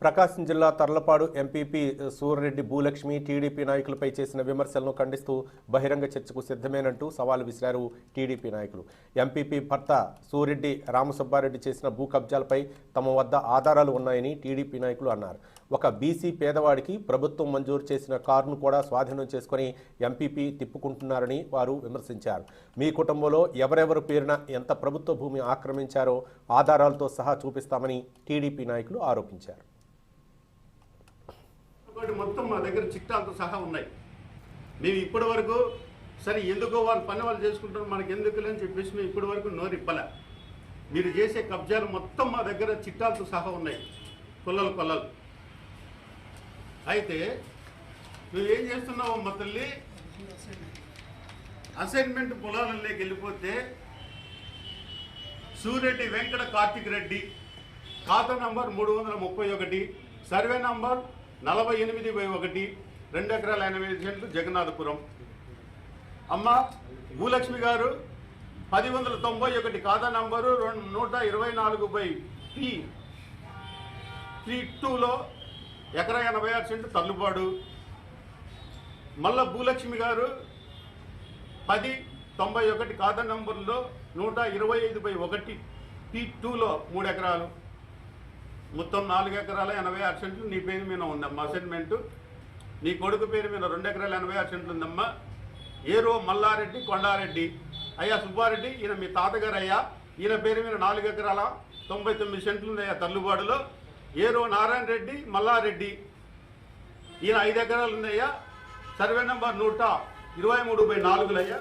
ప్రకాశం జిల్లా Tarlapadu MPP Surreddy Bhulakshmi TDP నాయకులపై చేసిన విమర్శలను ఖండిస్తూ బహిరంగ చర్చకు సిద్ధమేనంటూ సవాల్ విసిరారు టీడీపీ నాయకులు. ఎంపీపీ భర్త సూర్రెడ్డి రామసుబ్బారెడ్డి చేసిన భూ కబ్జాలపై తమ వద్ద ఆధారాలు ఉన్నాయని టీడీపీ నాయకులు అన్నారు. ఒక బీసీ పేదవాడికి ప్రభుత్వం మంజూరు చేసిన కారును కూడా స్వాధీనం చేసుకుని ఎంపీపీ తిప్పుకుంటున్నారని వారు విమర్శించారు. మీ కుటుంబంలో ఎవరెవరు పేరున ఎంత ప్రభుత్వ భూమి ఆక్రమించారో ఆధారాలతో సహా చూపిస్తామని టీడీపీ నాయకులు ఆరోపించారు. మొత్తం మా దగ్గర చిట్టాలతో సహా ఉన్నాయి. మేము ఇప్పటి వరకు సరే ఎందుకో వాళ్ళ పని వాళ్ళు చేసుకుంటారు, మనకి ఎందుకు అని చెప్పేసి మేము ఇప్పటి వరకు నోరిప్పలే. మీరు చేసే కబ్జాలు మొత్తం మా దగ్గర చిట్టాలతో సహా ఉన్నాయి, కొల్లలు. అయితే నువ్వేం చేస్తున్నావు మా తల్లి, అసైన్మెంట్ పొలాలలోకి వెళ్ళిపోతే సూర్రెడ్డి వెంకట కార్తిక్ రెడ్డి ఖాతా నంబర్ 331, సర్వే నంబర్ 48/1, 2 ఎకరాల 85 సెంట్లు, జగన్నాథపురం. అమ్మ భూలక్ష్మి గారు 1091 ఖాతా నంబరు 124/P32లో ఎకరా 86 సెంట్లు, తర్లుపాడు. మళ్ళా భూలక్ష్మి గారు 1091 ఖాతా నంబర్లో 125/1 P2లో 3 ఎకరాలు, మొత్తం 4 ఎకరాల 86 సెంట్లు నీ పేరు మీద ఉందమ్మా అసైన్మెంటు. నీ కొడుకు పేరు మీద 2 ఎకరాల 86 సెంట్లు ఉందమ్మా. ఏరో మల్లారెడ్డి కొండారెడ్డి అయ్యా సుబ్బారెడ్డి, ఈయన మీ తాతగారు అయ్యా, ఈయన పేరు మీద 4 ఎకరాల 99 సెంట్లు ఉందయ్యా తర్లుబాడులో. ఏరో నారాయణ రెడ్డి మల్లారెడ్డి, ఈయన 5 ఎకరాలు ఉందయ్యా, సర్వే నెంబర్ 123/4 అయ్యా.